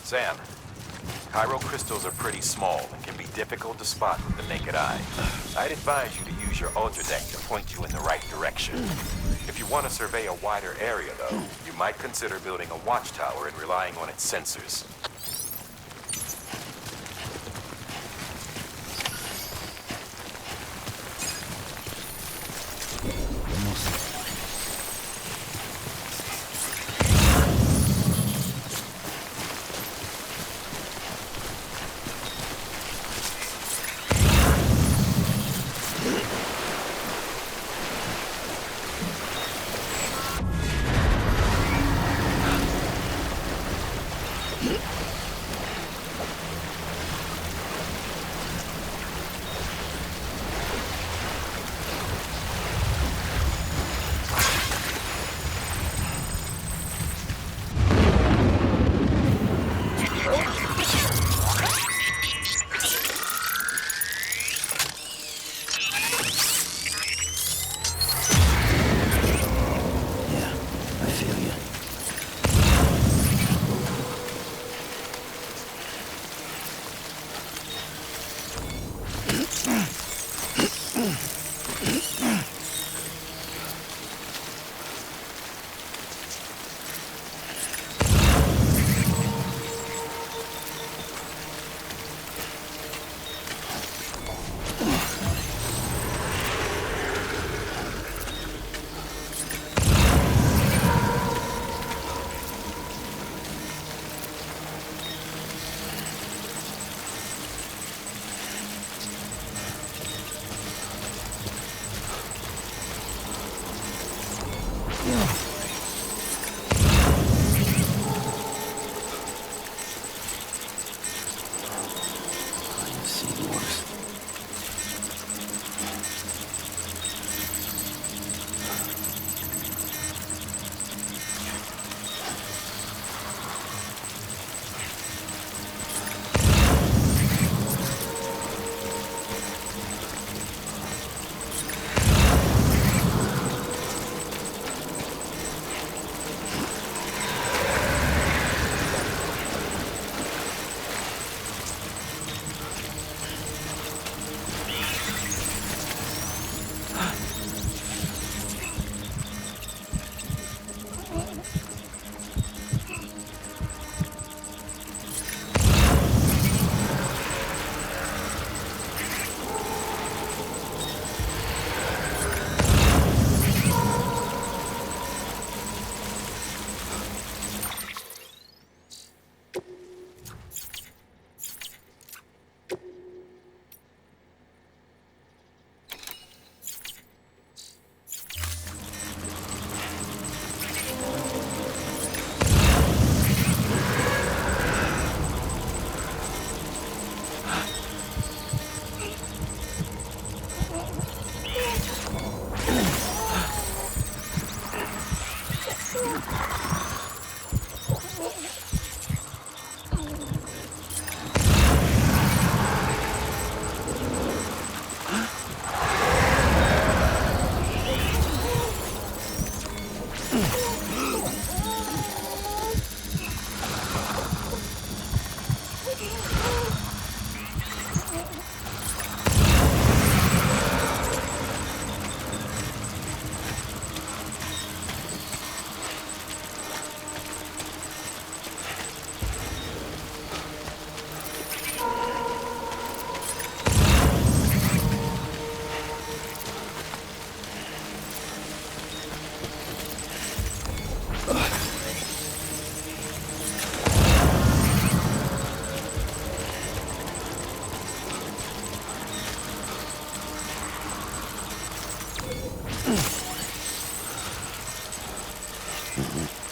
Sam, Cairo crystals are pretty small and can be difficult to spot with the naked eye. I'd advise you to use your ultradeck to point you in the right direction. If you want to survey a wider area, though, you might consider building a watchtower and relying on its sensors.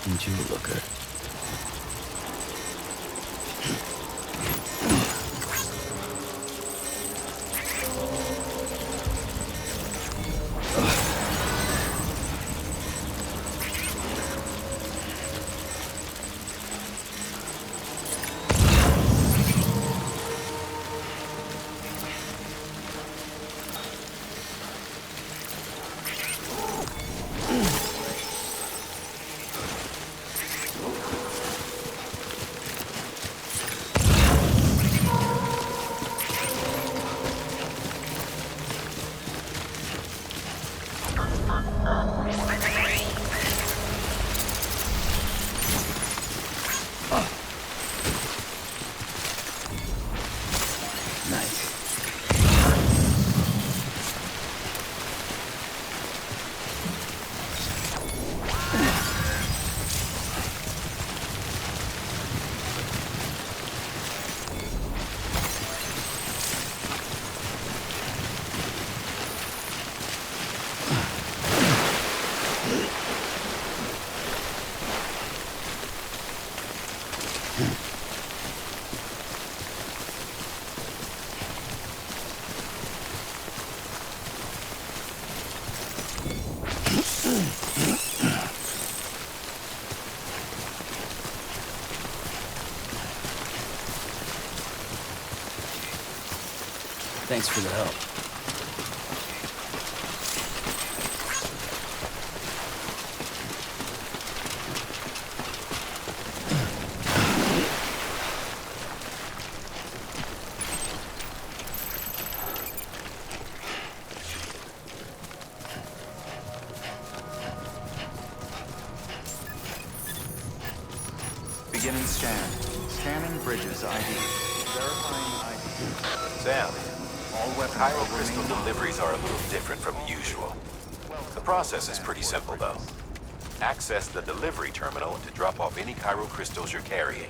Didn't you look good? Thanks for the help. Beginning scan. Scanning bridges ID. Verifying ID. Sam, All weapons Cairo will crystal remain on. deliveries are a little different from usual. The process is pretty simple, though. Access the delivery terminal to drop off any Cairo crystals you're carrying.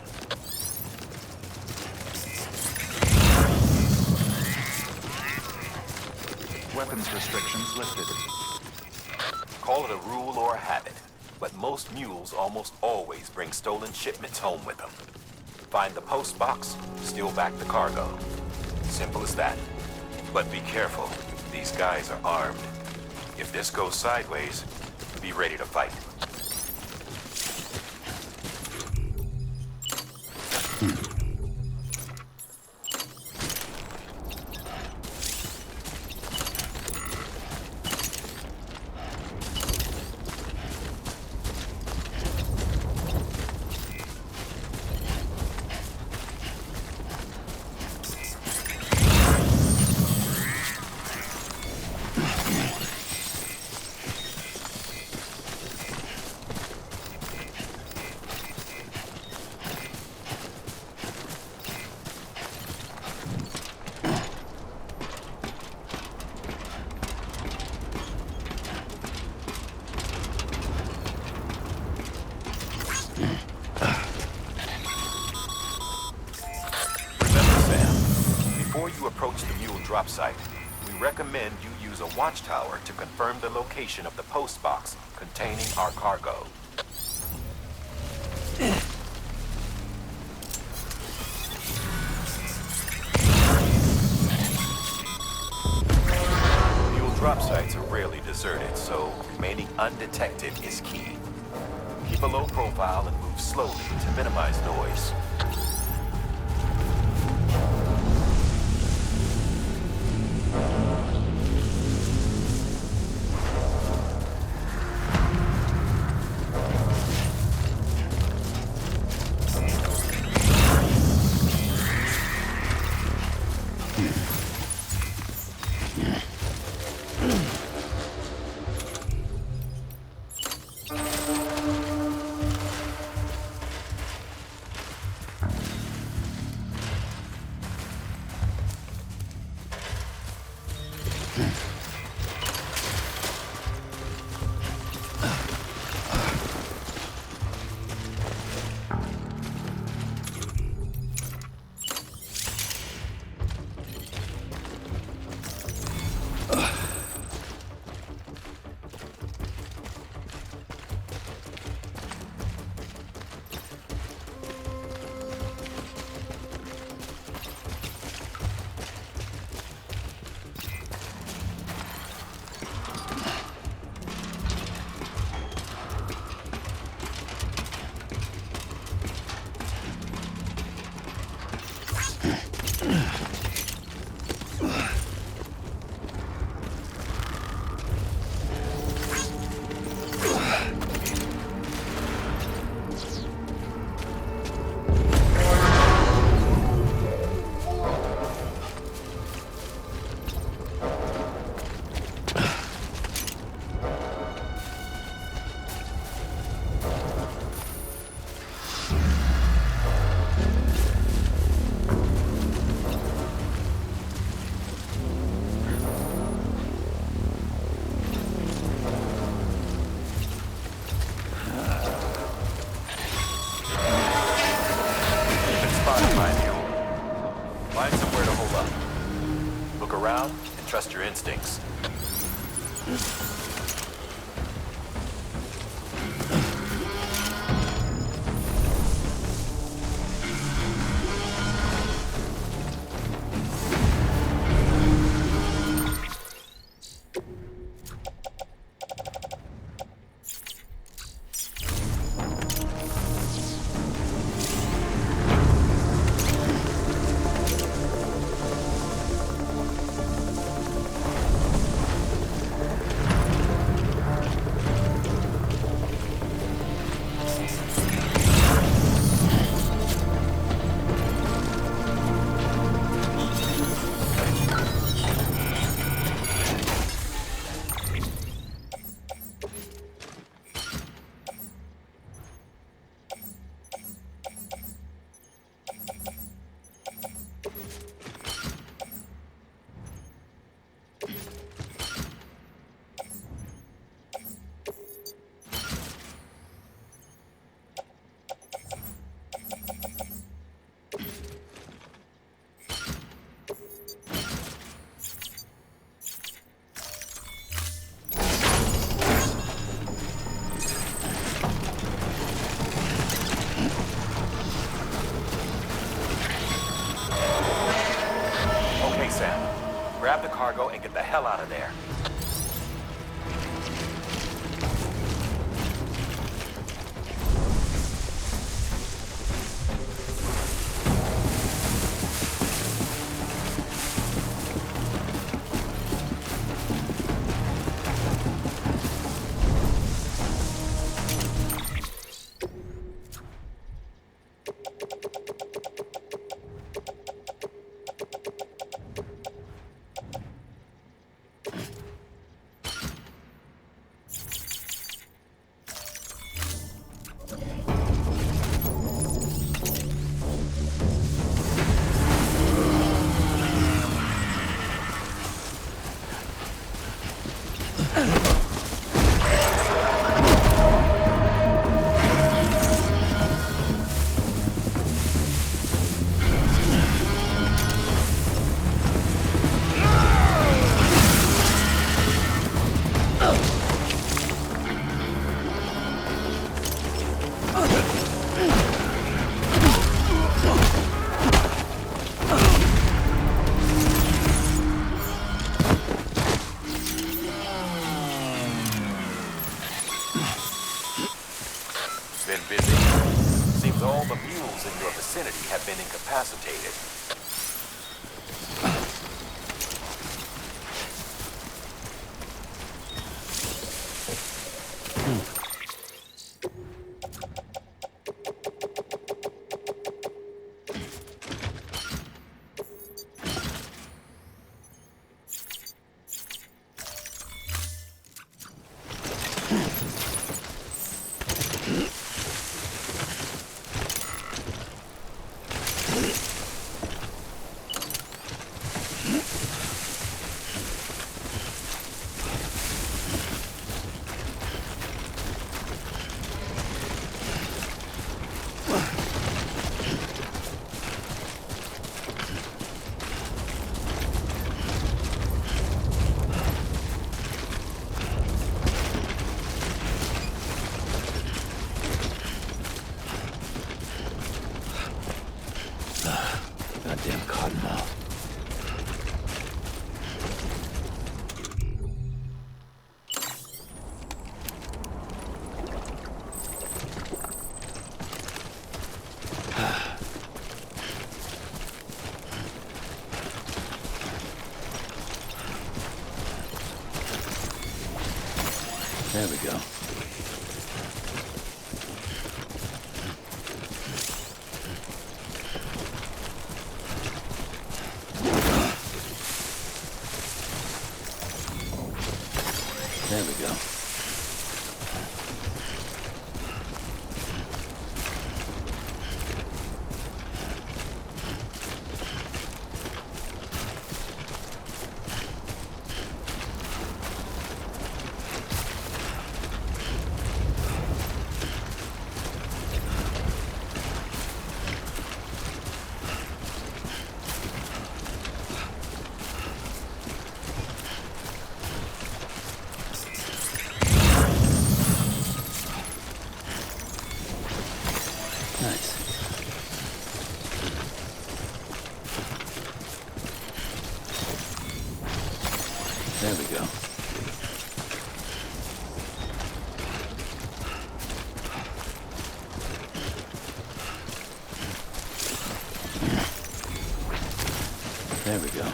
Weapons restrictions lifted. Call it a rule or a habit, but most mules almost always bring stolen shipments home with them. Find the post box, steal back the cargo. Simple as that. But be careful. These guys are armed. If this goes sideways, be ready to fight. Before you approach the mule drop site, we recommend you use a watchtower to confirm the location of the post box containing our cargo. Mule drop sites are rarely deserted, so remaining undetected is key. Keep a low profile and move slowly to minimize noise. Find somewhere to hold up. Look around and trust your instincts. hell out of there. Been busy. Seems all the mules in your vicinity have been incapacitated. Goddamn cottonmouth. There we go. There we go. Nice. There we go. There we go.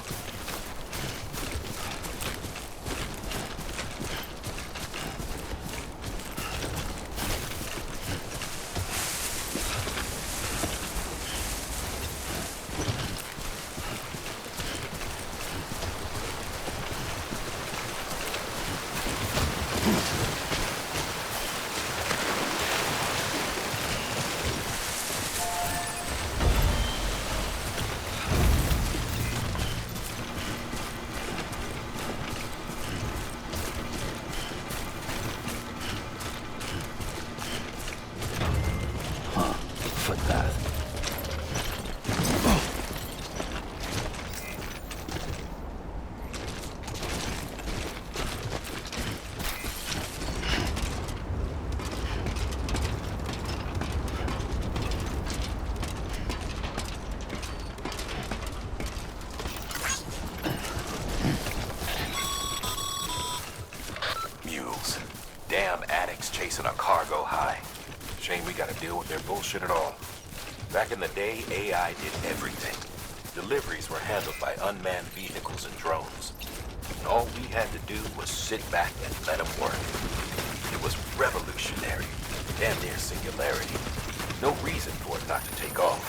Footpath. Shame we gotta deal with their bullshit at all. Back in the day, AI did everything. Deliveries were handled by unmanned vehicles and drones. And all we had to do was sit back and let them work. It was revolutionary, damn near singularity. No reason for it not to take off,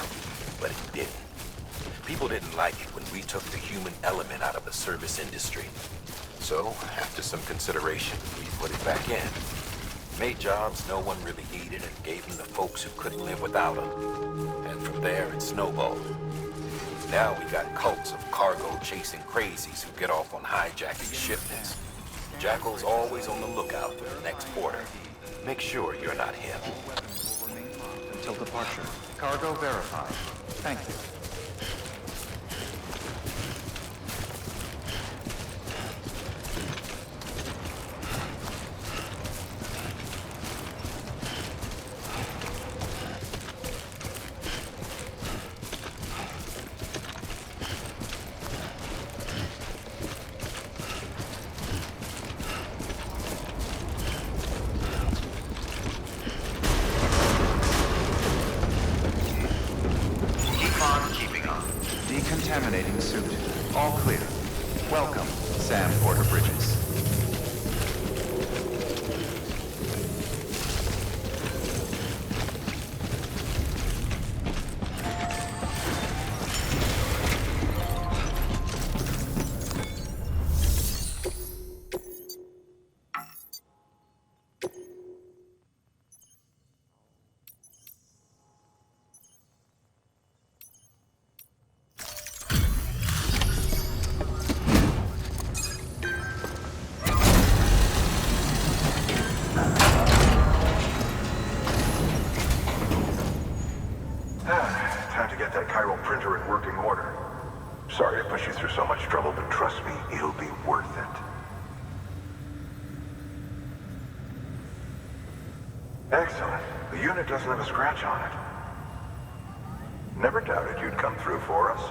but it didn't. People didn't like it when we took the human element out of the service industry. So, after some consideration, we put it back in. Made jobs no one really needed and gave them to folks who couldn't live without them. And from there, it snowballed. Now we got cults of cargo-chasing crazies who get off on hijacking shipments. Jackal's always on the lookout for the next porter. Make sure you're not him. All weapons will remain armed until departure. Cargo verified. Thank you. Decontaminating suit. All clear. Welcome, Sam Porter Bridges. Time to get that chiral printer in working order. Sorry to push you through so much trouble, but trust me, it'll be worth it. Excellent. The unit doesn't have a scratch on it. Never doubted you'd come through for us.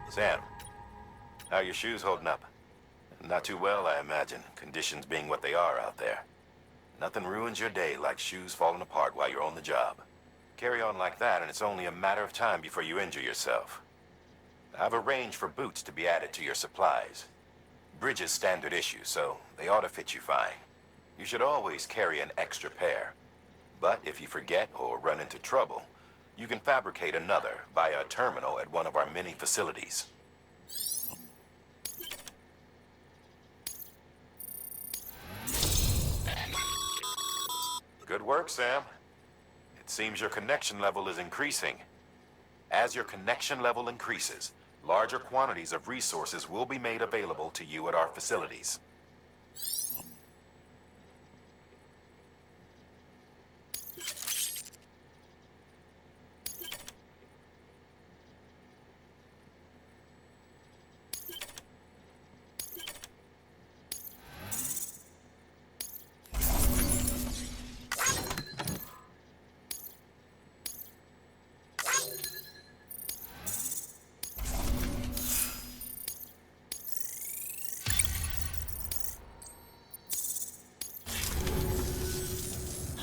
Sam, how are your shoes holding up? Not too well, I imagine, conditions being what they are out there. Nothing ruins your day like shoes falling apart while you're on the job. Carry on like that and it's only a matter of time before you injure yourself. I've arranged for boots to be added to your supplies. Bridges standard issue, so they ought to fit you fine. You should always carry an extra pair. But if you forget or run into trouble, you can fabricate another via a terminal at one of our many facilities. Good work, Sam. It seems your connection level is increasing. As your connection level increases, larger quantities of resources will be made available to you at our facilities.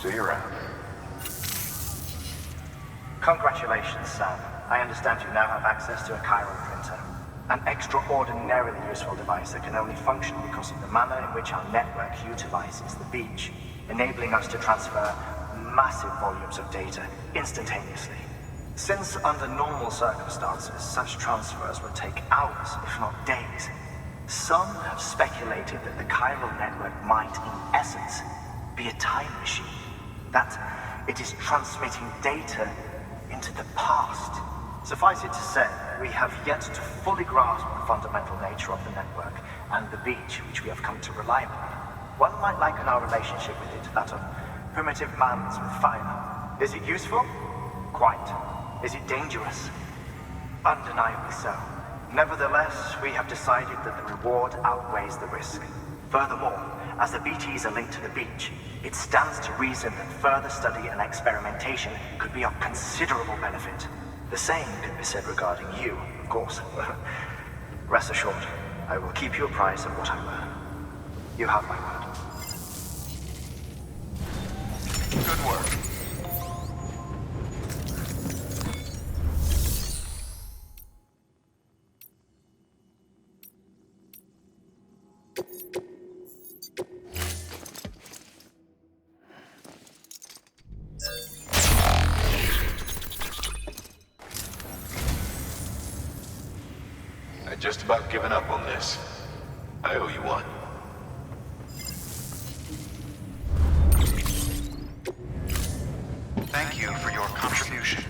See you around. Congratulations, Sam. I understand you now have access to a chiral printer. An extraordinarily useful device that can only function because of the manner in which our network utilizes the beach, enabling us to transfer massive volumes of data instantaneously. Since under normal circumstances, such transfers would take hours, if not days, some have speculated that the chiral network might, in essence, be a time machine. That it is transmitting data into the past. Suffice it to say, we have yet to fully grasp the fundamental nature of the network and the beach which we have come to rely upon. One might liken our relationship with it to that of primitive mans with fire. Is it useful? Quite. Is it dangerous? Undeniably so. Nevertheless, we have decided that the reward outweighs the risk. Furthermore, as the BTs are linked to the beach, it stands to reason that further study and experimentation could be of considerable benefit. The same can be said regarding you, of course. Rest assured, I will keep you apprised of what I learn. You have my word. Good work. I'd just about given up on this. I owe you one. Thank you for your contribution.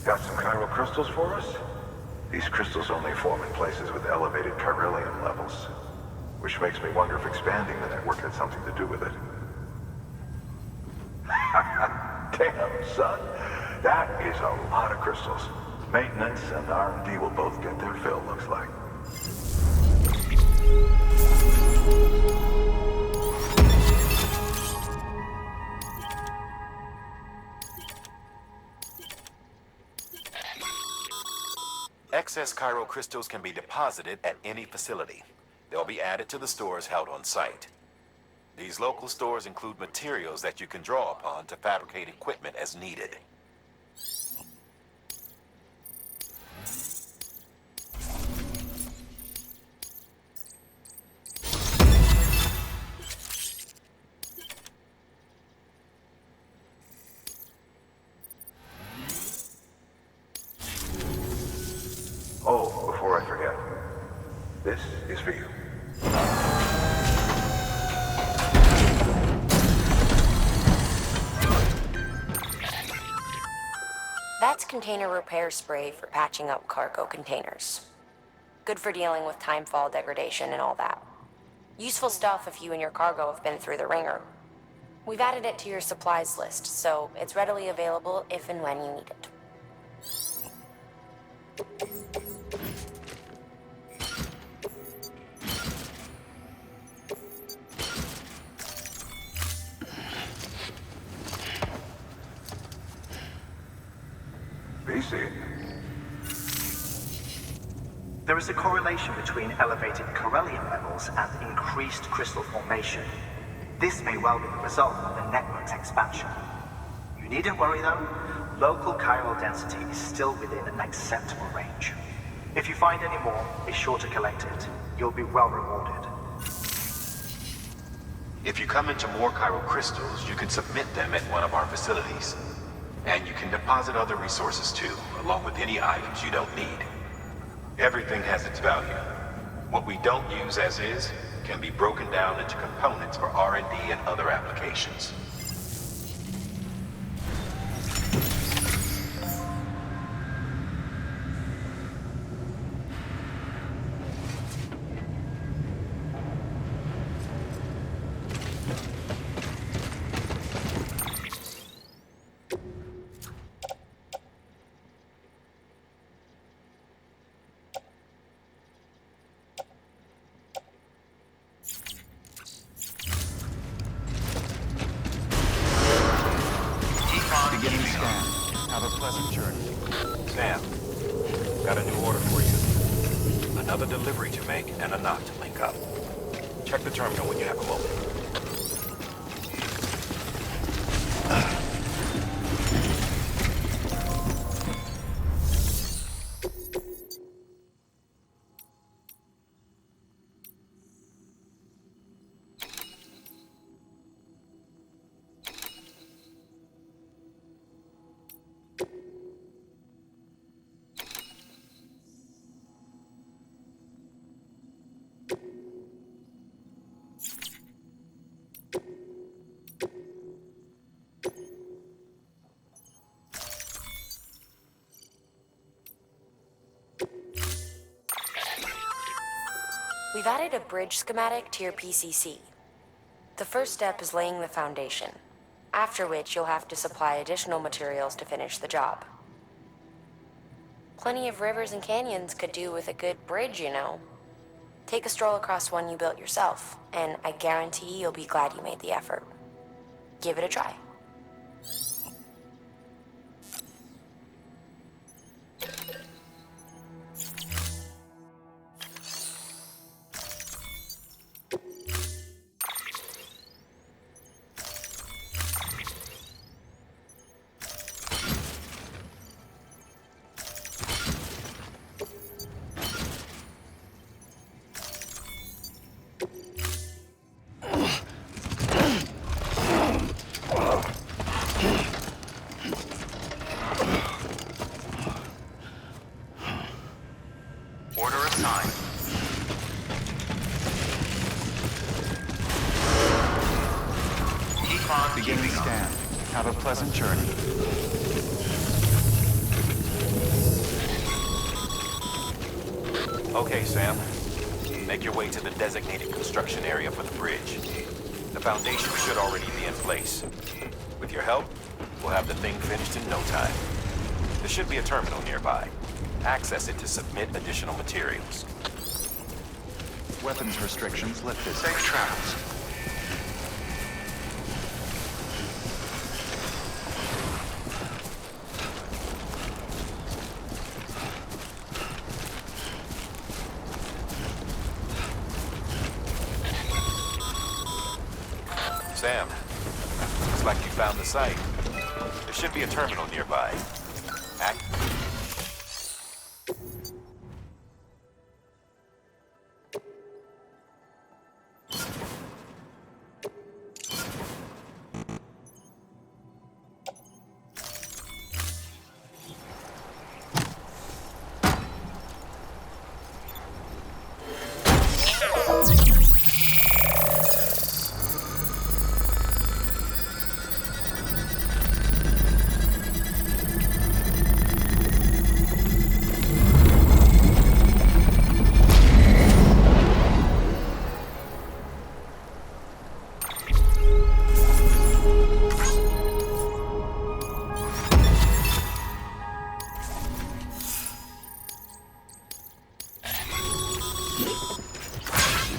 Got some chiral crystals for us? These crystals only form in places with elevated chiralium levels, which makes me wonder if expanding the network had something to do with it. Damn, son. That is a lot of crystals. Maintenance and R&D will both get their fill, looks like. Excess chiral crystals can be deposited at any facility. They'll be added to the stores held on site. These local stores include materials that you can draw upon to fabricate equipment as needed. Oh, before I forget, this is for you. That's container repair spray for patching up cargo containers. Good for dealing with timefall degradation and all that. Useful stuff if you and your cargo have been through the ringer. We've added it to your supplies list, so it's readily available if and when you need it. BC. There is a correlation between elevated chiralium levels and increased crystal formation. This may well be the result of the network's expansion. You needn't worry though. Local chiral density is still within an acceptable range. If you find any more, be sure to collect it. You'll be well rewarded. If you come into more chiral crystals, you can submit them at one of our facilities. And you can deposit other resources too, along with any items you don't need. Everything has its value. What we don't use as is can be broken down into components for R&D and other applications. Beginning scan. Have a pleasant journey. Sam, got a new order for you. Another delivery to make and a knot to link up. Check the terminal when you have a moment. You've added a bridge schematic to your PCC. The first step is laying the foundation, after which you'll have to supply additional materials to finish the job. Plenty of rivers and canyons could do with a good bridge, you know. Take a stroll across one you built yourself, and I guarantee you'll be glad you made the effort. Give it a try. Order assigned. Keep on beginning scan. Have a pleasant journey. Okay, Sam. Make your way to the designated construction area for the bridge. The foundation should already be in place. With your help, we'll have the thing finished in no time. There should be a terminal nearby. Access it to submit additional materials. Weapons restrictions lifted. Safe travels. Sam, looks like you found the site. There should be a terminal nearby.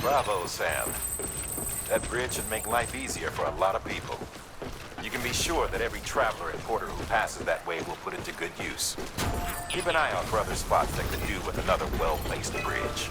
Bravo, Sam. That bridge should make life easier for a lot of people. You can be sure that every traveler and porter who passes that way will put it to good use. Keep an eye out for other spots that could do with another well-placed bridge.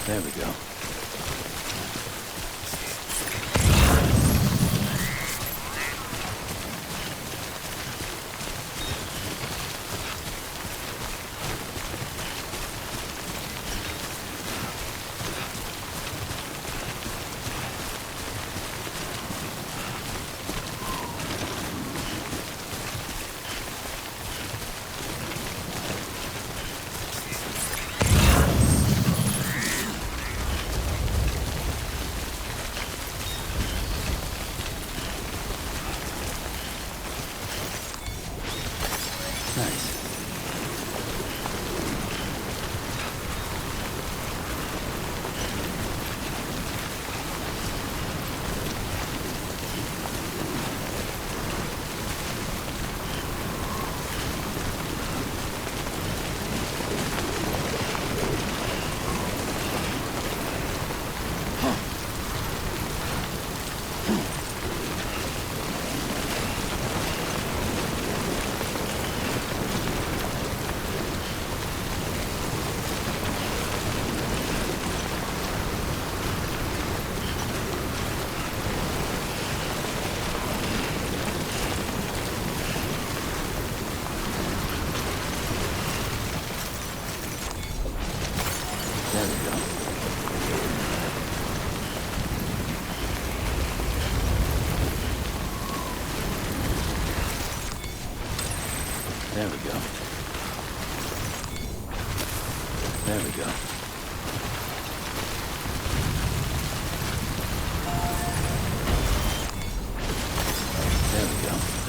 There we go. Nice. There we go. There we go. There we go. There we go.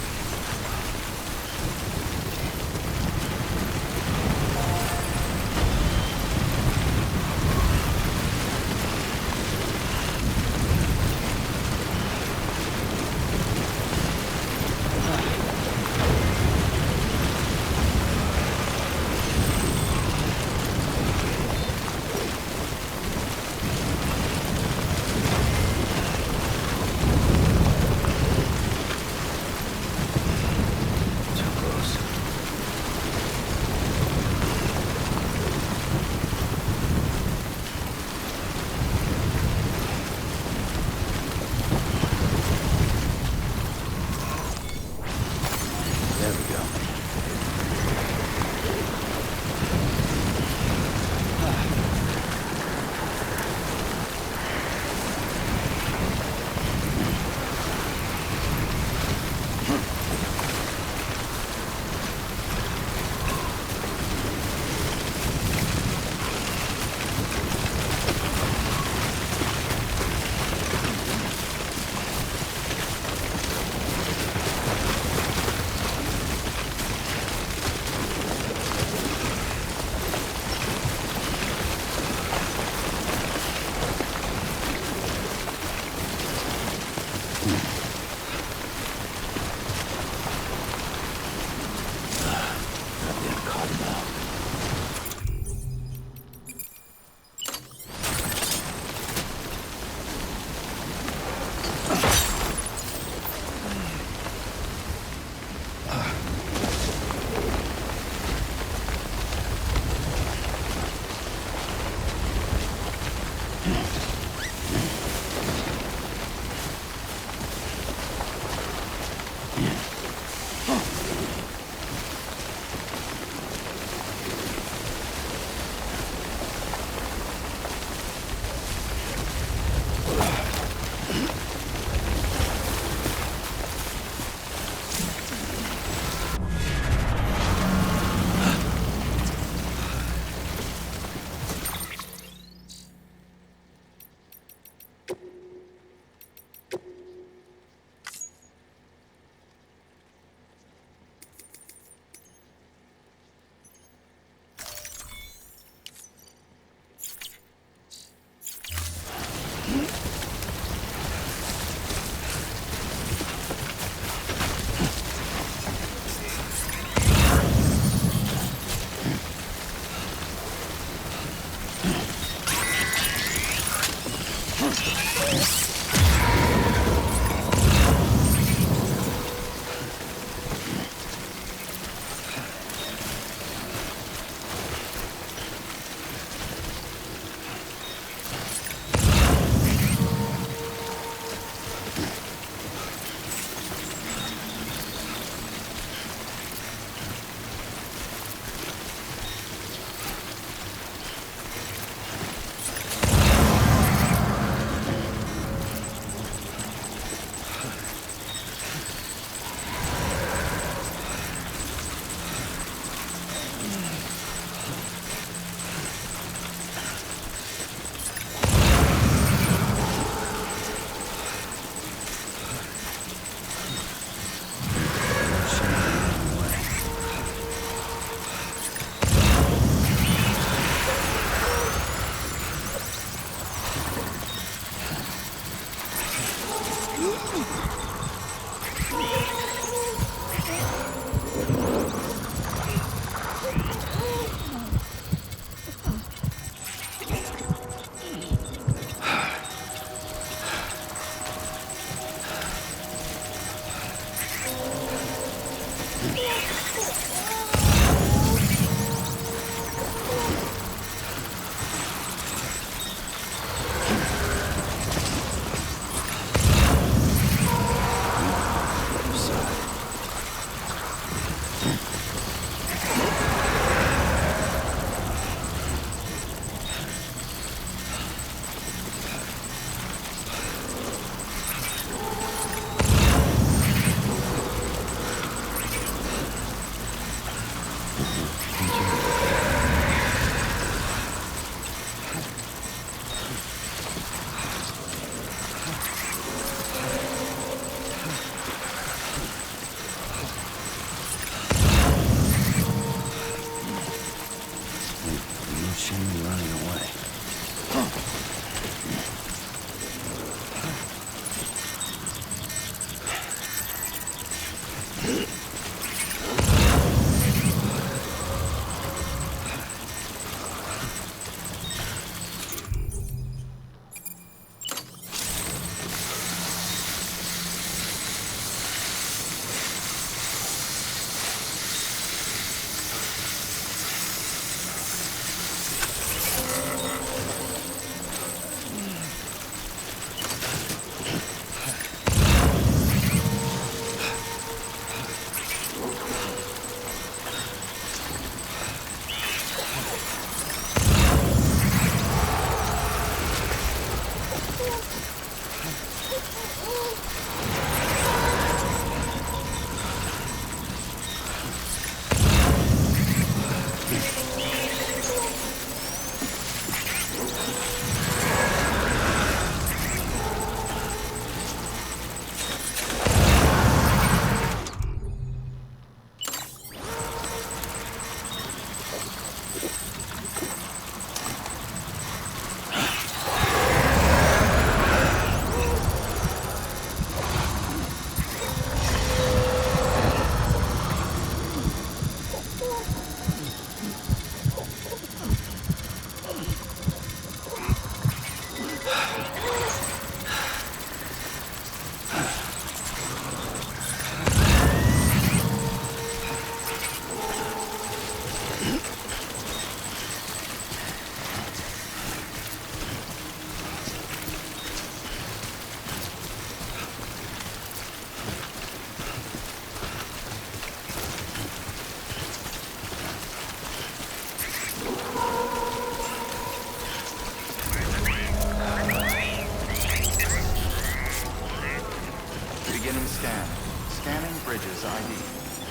Scan. Scanning bridges ID.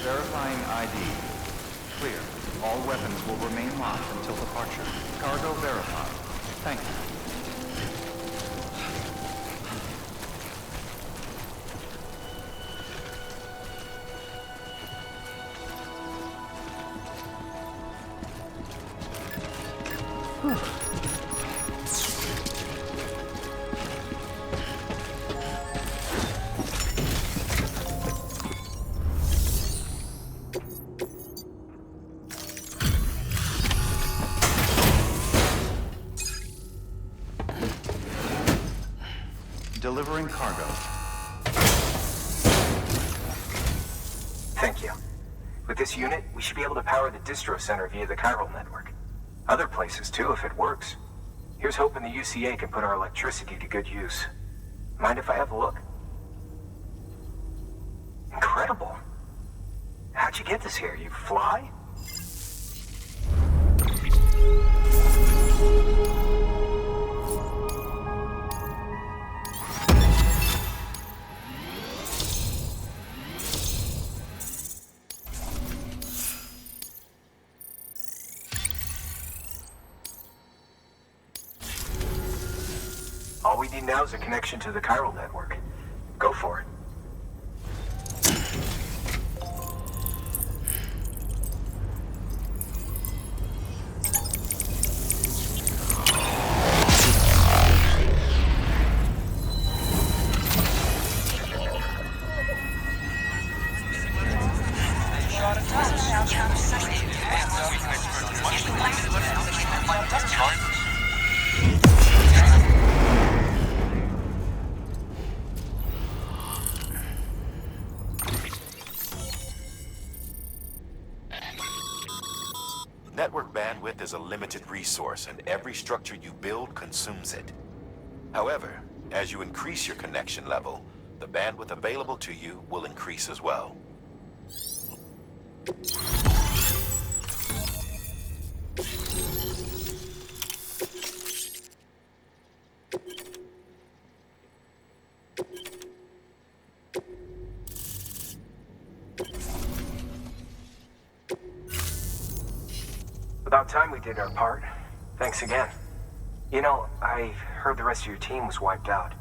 Verifying ID. Clear. All weapons will remain locked until departure. Cargo verified. Thank you. Delivering cargo. Thank you. With this unit, we should be able to power the distro center via the chiral network. Other places too, if it works. Here's hoping the UCA can put our electricity to good use. Mind if I have a look? Incredible. How'd you get this here? You fly? All we need now is a connection to the chiral network. Go for it. Network bandwidth is a limited resource, and every structure you build consumes it. However, as you increase your connection level, the bandwidth available to you will increase as well. About time we did our part. Thanks again. You know, I heard the rest of your team was wiped out.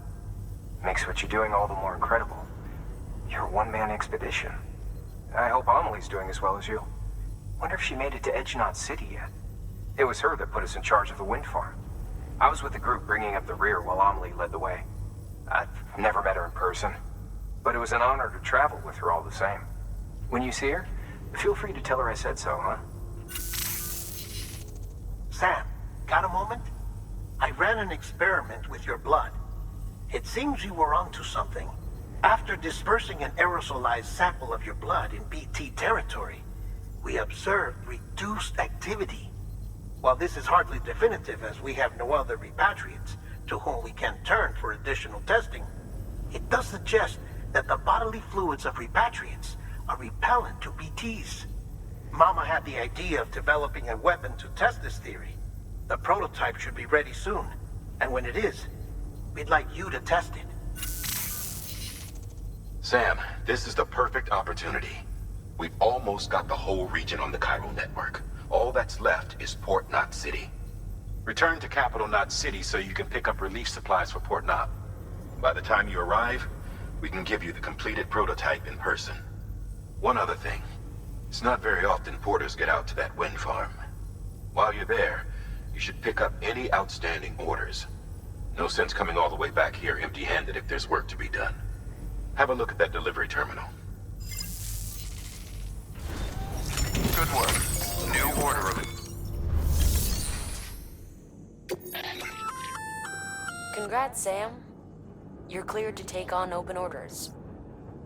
Makes what you're doing all the more incredible. You're a one-man expedition. I hope Amelie's doing as well as you. Wonder if she made it to Edgenot City yet. It was her that put us in charge of the wind farm. I was with the group bringing up the rear while Amelie led the way. I've never met her in person, but it was an honor to travel with her all the same. When you see her, feel free to tell her I said so, huh? Sam, got a moment? I ran an experiment with your blood. It seems you were onto something. After dispersing an aerosolized sample of your blood in BT territory, we observed reduced activity. While this is hardly definitive, as we have no other repatriates to whom we can turn for additional testing, it does suggest that the bodily fluids of repatriates are repellent to BTs. Mama had the idea of developing a weapon to test this theory. The prototype should be ready soon, and when it is, we'd like you to test it. Sam, this is the perfect opportunity. We've almost got the whole region on the Cairo network. All that's left is Port Knot City. Return to Capital Knot City so you can pick up relief supplies for Port Knot. By the time you arrive, we can give you the completed prototype in person. One other thing. It's not very often porters get out to that wind farm. While you're there, you should pick up any outstanding orders. No sense coming all the way back here empty-handed if there's work to be done. Have a look at that delivery terminal. Good work. New order. Congrats, Sam. You're cleared to take on open orders.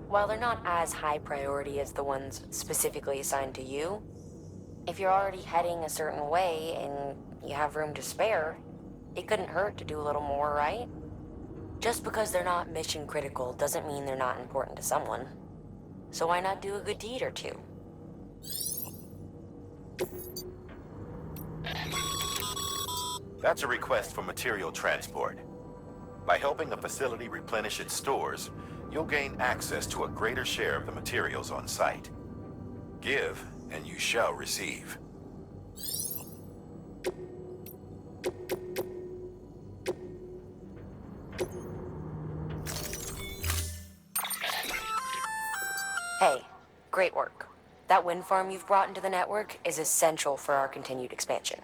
While they're not as high priority as the ones specifically assigned to you, if you're already heading a certain way and you have room to spare, it couldn't hurt to do a little more, right? Just because they're not mission critical doesn't mean they're not important to someone. So why not do a good deed or two? That's a request for material transport. By helping the facility replenish its stores, you'll gain access to a greater share of the materials on site. Give, and you shall receive. Hey, great work. That wind farm you've brought into the network is essential for our continued expansion.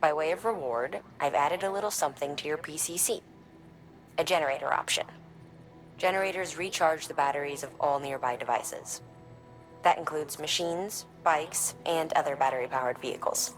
By way of reward, I've added a little something to your PCC. A generator option. Generators recharge the batteries of all nearby devices. That includes machines, bikes, and other battery-powered vehicles.